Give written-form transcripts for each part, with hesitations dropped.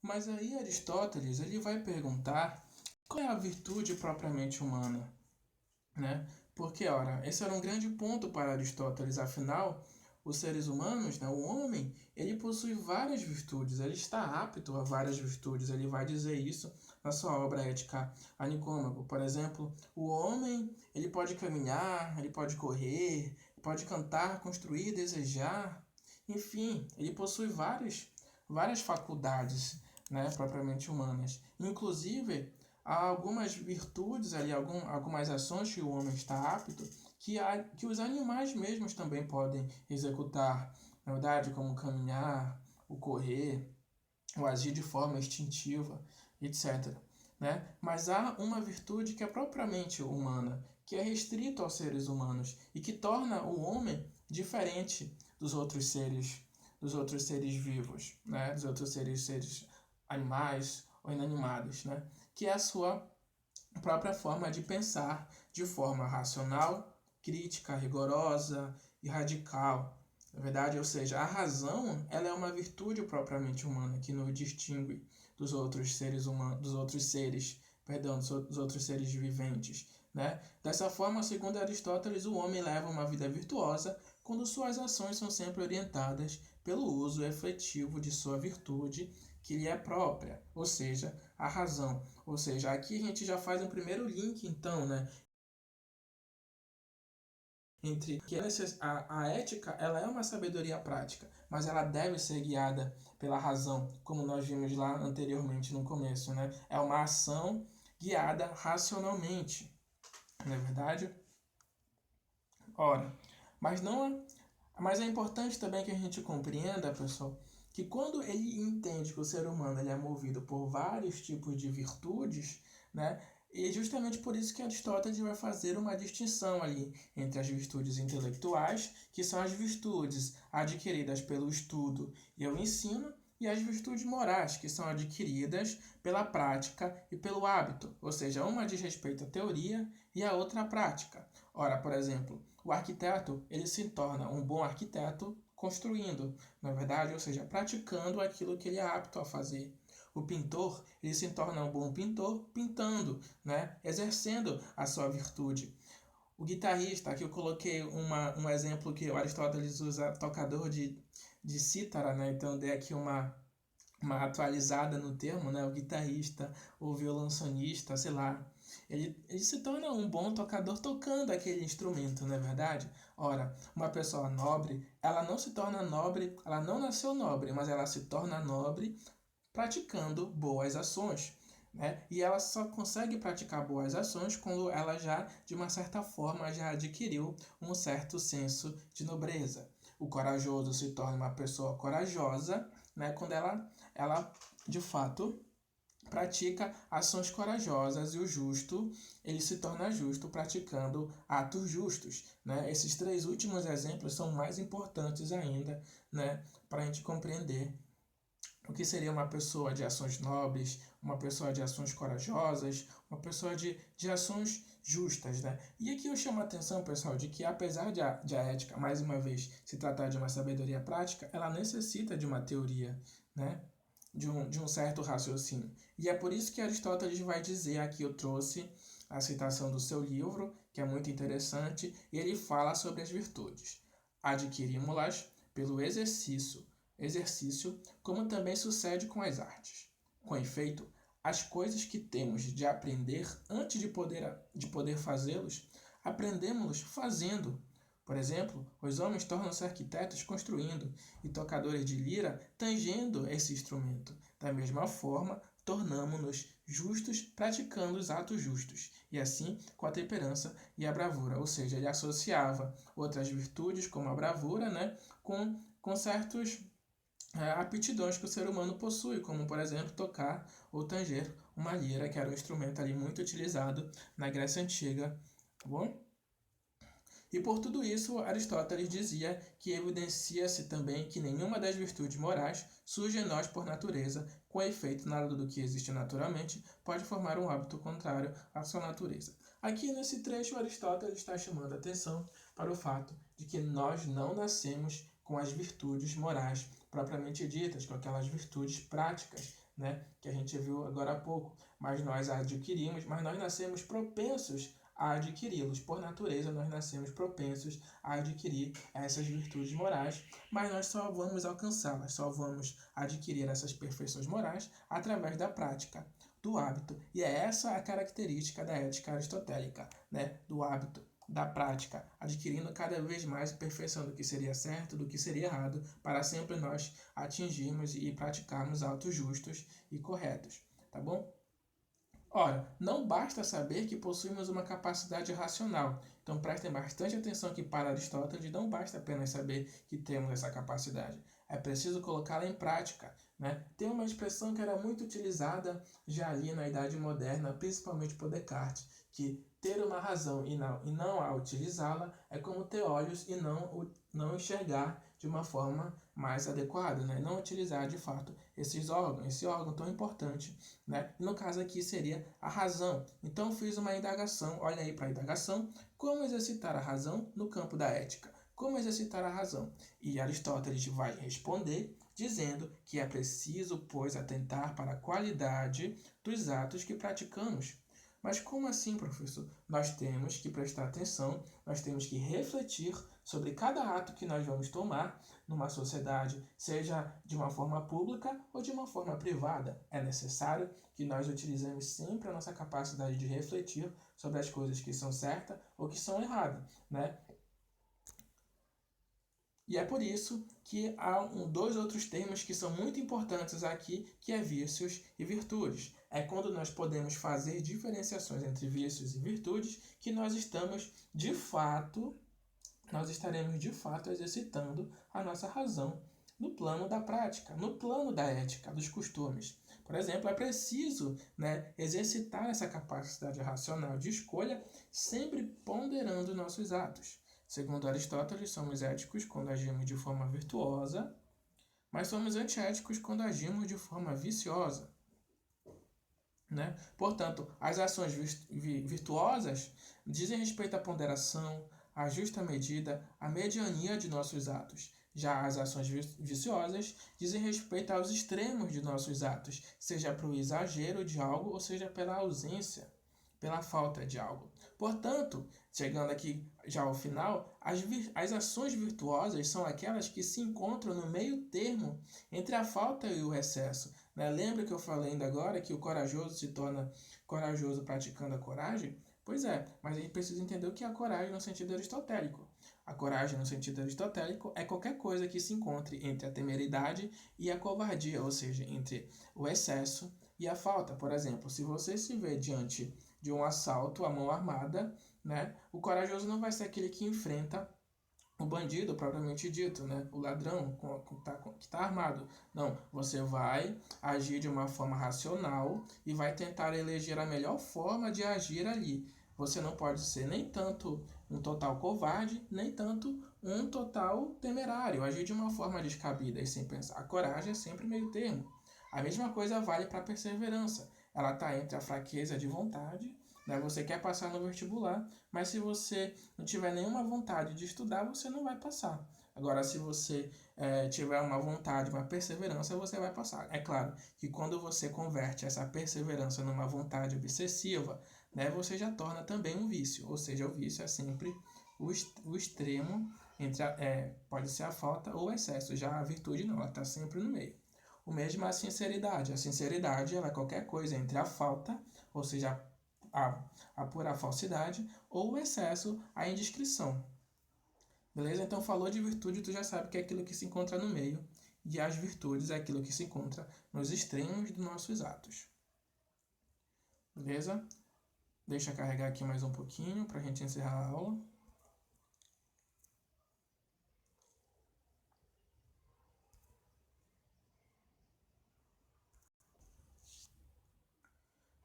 Mas aí Aristóteles ele vai perguntar qual é a virtude propriamente humana, né? Porque, ora, esse era um grande ponto para Aristóteles, afinal, os seres humanos, né, o homem, ele possui várias virtudes, ele está apto a várias virtudes, ele vai dizer isso na sua obra Ética a Nicômaco. Por exemplo, o homem, ele pode caminhar, ele pode correr, pode cantar, construir, desejar, enfim, ele possui várias faculdades, né, propriamente humanas. Inclusive, há algumas virtudes ali, algumas ações que o homem está apto, que os animais mesmos também podem executar, na verdade, como caminhar, o correr, o agir de forma instintiva, etc. Né? Mas há uma virtude que é propriamente humana, que é restrito aos seres humanos e que torna o homem diferente dos outros seres vivos, né? Dos outros seres animais ou inanimados, né? Que é a sua própria forma de pensar de forma racional, crítica, rigorosa e radical. Na verdade, ou seja, a razão ela é uma virtude propriamente humana que nos distingue dos outros seres humanos, dos outros seres viventes, né? Dessa forma, segundo Aristóteles, o homem leva uma vida virtuosa quando suas ações são sempre orientadas pelo uso efetivo de sua virtude que lhe é própria, ou seja, a razão. Ou seja, aqui a gente já faz um primeiro link, então, né, entre que a ética ela é uma sabedoria prática, mas ela deve ser guiada pela razão, como nós vimos lá anteriormente no começo, né? É uma ação guiada racionalmente, não é verdade? Ora, mas não, mas é importante também que a gente compreenda, pessoal, que quando ele entende que o ser humano ele é movido por vários tipos de virtudes, né? E é justamente por isso que Aristóteles vai fazer uma distinção ali entre as virtudes intelectuais, que são as virtudes adquiridas pelo estudo e o ensino, e as virtudes morais, que são adquiridas pela prática e pelo hábito, ou seja, uma diz respeito à teoria e a outra à prática. Ora, por exemplo, o arquiteto ele se torna um bom arquiteto construindo, na verdade, ou seja, praticando aquilo que ele é apto a fazer. O pintor ele se torna um bom pintor pintando, né? Exercendo a sua virtude. O guitarrista, aqui eu coloquei um exemplo que o Aristóteles usa, tocador de cítara, né? Então dei aqui uma atualizada no termo, né? O guitarrista, o violoncelista, sei lá. Ele se torna um bom tocador tocando aquele instrumento, não é verdade? Ora, uma pessoa nobre, ela não se torna nobre, ela não nasceu nobre, mas ela se torna nobre praticando boas ações. Né? E ela só consegue praticar boas ações quando ela já, de uma certa forma, já adquiriu um certo senso de nobreza. O corajoso se torna uma pessoa corajosa, né? Quando ela de fato pratica ações corajosas, e o justo ele se torna justo praticando atos justos, né? Esses três últimos exemplos são mais importantes ainda, né? Para a gente compreender o que seria uma pessoa de ações nobres, uma pessoa de ações corajosas, uma pessoa de ações justas, né? E aqui eu chamo a atenção, pessoal, de que apesar de a ética, mais uma vez, se tratar de uma sabedoria prática, ela necessita de uma teoria, né? De um certo raciocínio. E é por isso que Aristóteles vai dizer, aqui eu trouxe a citação do seu livro, que é muito interessante, e ele fala sobre as virtudes. Adquirimos-las pelo exercício, como também sucede com as artes. Com efeito, as coisas que temos de aprender antes de poder fazê-los, aprendemos-los fazendo. Por exemplo, os homens tornam-se arquitetos construindo e tocadores de lira tangendo esse instrumento. Da mesma forma, tornamo-nos justos praticando os atos justos, e assim com a temperança e a bravura. Ou seja, ele associava outras virtudes, como a bravura, né, com certos aptidões que o ser humano possui, como por exemplo tocar ou tanger uma lira, que era um instrumento ali muito utilizado na Grécia Antiga, tá bom? E por tudo isso, Aristóteles dizia que evidencia-se também que nenhuma das virtudes morais surge em nós por natureza, com efeito, nada do que existe naturalmente pode formar um hábito contrário à sua natureza. Aqui nesse trecho, Aristóteles está chamando a atenção para o fato de que nós não nascemos com as virtudes morais propriamente ditas, com aquelas virtudes práticas, né? Que a gente viu agora há pouco. Mas nós adquirimos, mas nós nascemos propensos a adquiri-los. Por natureza, nós nascemos propensos a adquirir essas virtudes morais, mas nós só vamos alcançá-las, só vamos adquirir essas perfeições morais através da prática, do hábito. E é essa a característica da ética aristotélica, né? Do hábito, da prática, adquirindo cada vez mais perfeição do que seria certo, do que seria errado, para sempre nós atingirmos e praticarmos atos justos e corretos, tá bom? Ora, não basta saber que possuímos uma capacidade racional. Então prestem bastante atenção que para Aristóteles não basta apenas saber que temos essa capacidade. É preciso colocá-la em prática, né? Tem uma expressão que era muito utilizada já ali na Idade Moderna, principalmente por Descartes, que ter uma razão e não a utilizá-la é como ter olhos e não enxergar de uma forma mais adequada, né? Não utilizar de fato esse órgão tão importante, né? No caso aqui seria a razão. Então fiz uma indagação, olha aí para a indagação, como exercitar a razão no campo da ética? Como exercitar a razão? E Aristóteles vai responder dizendo que é preciso, pois, atentar para a qualidade dos atos que praticamos. Mas como assim, professor? Nós temos que prestar atenção, nós temos que refletir sobre cada ato que nós vamos tomar numa sociedade, seja de uma forma pública ou de uma forma privada. É necessário que nós utilizemos sempre a nossa capacidade de refletir sobre as coisas que são certas ou que são erradas, né? E é por isso que há dois outros termos que são muito importantes aqui, que é vícios e virtudes. É quando nós podemos fazer diferenciações entre vícios e virtudes que nós estaremos de fato exercitando a nossa razão no plano da prática, no plano da ética, dos costumes. Por exemplo, é preciso, né, exercitar essa capacidade racional de escolha, sempre ponderando nossos atos. Segundo Aristóteles, somos éticos quando agimos de forma virtuosa, mas somos antiéticos quando agimos de forma viciosa, né? Portanto, as ações virtuosas dizem respeito à ponderação, à justa medida, à mediania de nossos atos. Já as ações viciosas dizem respeito aos extremos de nossos atos, seja para o exagero de algo ou seja pela ausência, pela falta de algo. Portanto, chegando aqui já ao final, as ações virtuosas são aquelas que se encontram no meio termo entre a falta e o excesso. Né? Lembra que eu falei ainda agora que o corajoso se torna corajoso praticando a coragem? Pois é, mas a gente precisa entender o que é a coragem no sentido aristotélico. A coragem no sentido aristotélico é qualquer coisa que se encontre entre a temeridade e a covardia, ou seja, entre o excesso e a falta. Por exemplo, se você se vê diante de um assalto à mão armada, né, o corajoso não vai ser aquele que enfrenta o bandido propriamente dito, né? O ladrão que está armado. Não, você vai agir de uma forma racional e vai tentar eleger a melhor forma de agir ali. Você não pode ser nem tanto um total covarde, nem tanto um total temerário. Agir de uma forma descabida e sem pensar. A coragem é sempre meio termo. A mesma coisa vale para a perseverança. Ela está entre a fraqueza de vontade, né? Você quer passar no vestibular, mas se você não tiver nenhuma vontade de estudar, você não vai passar. Agora, se você tiver uma vontade, uma perseverança, você vai passar. É claro que quando você converte essa perseverança numa vontade obsessiva, né, você já torna também um vício. Ou seja, o vício é sempre o extremo entre pode ser a falta ou o excesso. Já a virtude não, ela está sempre no meio. O mesmo é a sinceridade. A sinceridade ela é qualquer coisa entre a falta, ou seja, a pura falsidade, ou o excesso, a indiscrição. Beleza? Então falou de virtude, tu já sabe que é aquilo que se encontra no meio, e as virtudes é aquilo que se encontra nos extremos dos nossos atos. Beleza? Deixa eu carregar aqui mais um pouquinho para a gente encerrar a aula.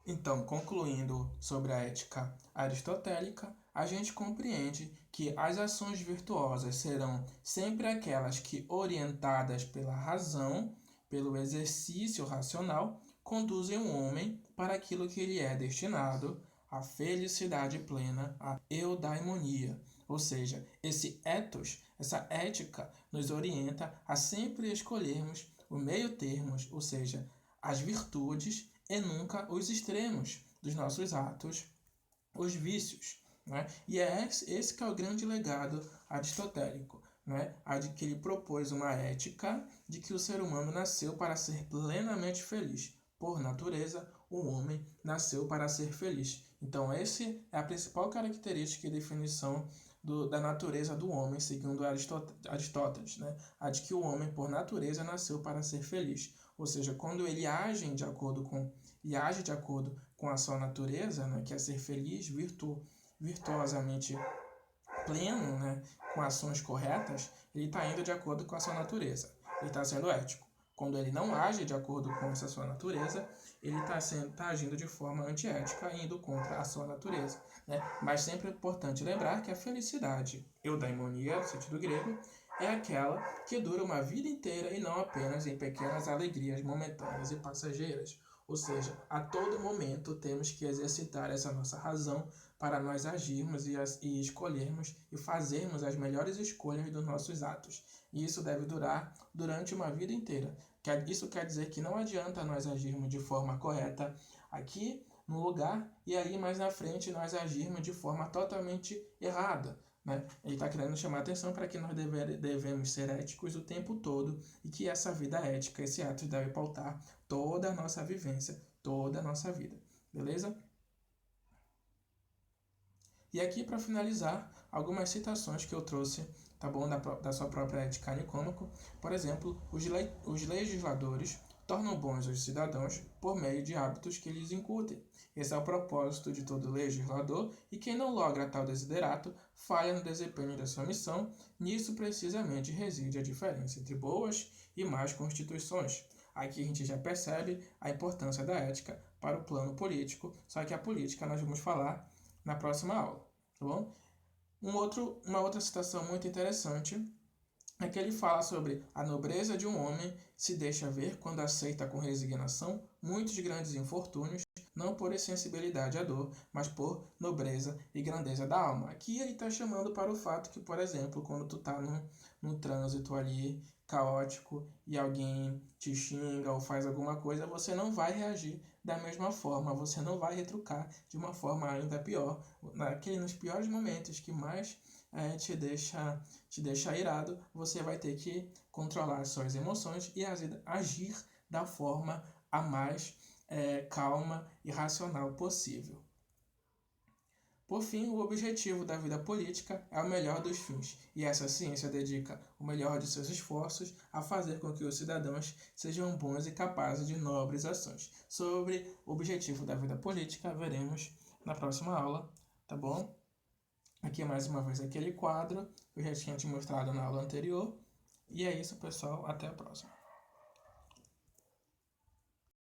Então, concluindo sobre a ética aristotélica, a gente compreende que as ações virtuosas serão sempre aquelas que, orientadas pela razão, pelo exercício racional, conduzem o homem para aquilo que ele é destinado, a felicidade plena, a eudaimonia. Ou seja, esse ethos, essa ética, nos orienta a sempre escolhermos o meio termo, ou seja, as virtudes e nunca os extremos dos nossos atos, os vícios. Né? E é esse que é o grande legado aristotélico, né? De que ele propôs uma ética de que o ser humano nasceu para ser plenamente feliz. Por natureza, o homem nasceu para ser feliz. Então, essa é a principal característica e definição da natureza do homem, segundo Aristóteles, né? A de que o homem, por natureza, nasceu para ser feliz. Ou seja, quando ele age de acordo com a sua natureza, né? Que é ser feliz, virtuosamente pleno, né? Com ações corretas, ele está indo de acordo com a sua natureza. Ele está sendo ético. Quando ele não age de acordo com essa sua natureza, ele está agindo de forma antiética, indo contra a sua natureza. Né? Mas sempre é importante lembrar que a felicidade, eudaimonia, no sentido grego, é aquela que dura uma vida inteira e não apenas em pequenas alegrias momentâneas e passageiras. Ou seja, a todo momento temos que exercitar essa nossa razão para nós agirmos e escolhermos e fazermos as melhores escolhas dos nossos atos. E isso deve durar durante uma vida inteira. Isso quer dizer que não adianta nós agirmos de forma correta aqui no lugar e aí mais na frente nós agirmos de forma totalmente errada. Né? Ele está querendo chamar a atenção para que nós devemos ser éticos o tempo todo e que essa vida ética, esse ato deve pautar toda a nossa vivência, toda a nossa vida. Beleza? E aqui, para finalizar, algumas citações que eu trouxe, tá bom, da sua própria ética nicômaco. Por exemplo, os legisladores tornam bons os cidadãos por meio de hábitos que lhes incutem. Esse é o propósito de todo legislador, e quem não logra tal desiderato falha no desempenho da sua missão. Nisso, precisamente, reside a diferença entre boas e más constituições. Aqui a gente já percebe a importância da ética para o plano político, só que a política nós vamos falar na próxima aula, tá bom? Uma outra citação muito interessante é que ele fala sobre a nobreza de um homem se deixa ver quando aceita com resignação muitos grandes infortúnios, não por insensibilidade à dor, mas por nobreza e grandeza da alma. Aqui ele está chamando para o fato que, por exemplo, quando tu está num trânsito ali caótico e alguém te xinga ou faz alguma coisa, você não vai reagir da mesma forma, você não vai retrucar de uma forma ainda pior, nos piores momentos que mais te deixa irado, você vai ter que controlar as suas emoções e agir da forma a mais calma e racional possível. Por fim, o objetivo da vida política é o melhor dos fins, e essa ciência dedica o melhor de seus esforços a fazer com que os cidadãos sejam bons e capazes de nobres ações. Sobre o objetivo da vida política, veremos na próxima aula, tá bom? Aqui mais uma vez aquele quadro que eu já tinha te mostrado na aula anterior. E é isso, pessoal. Até a próxima.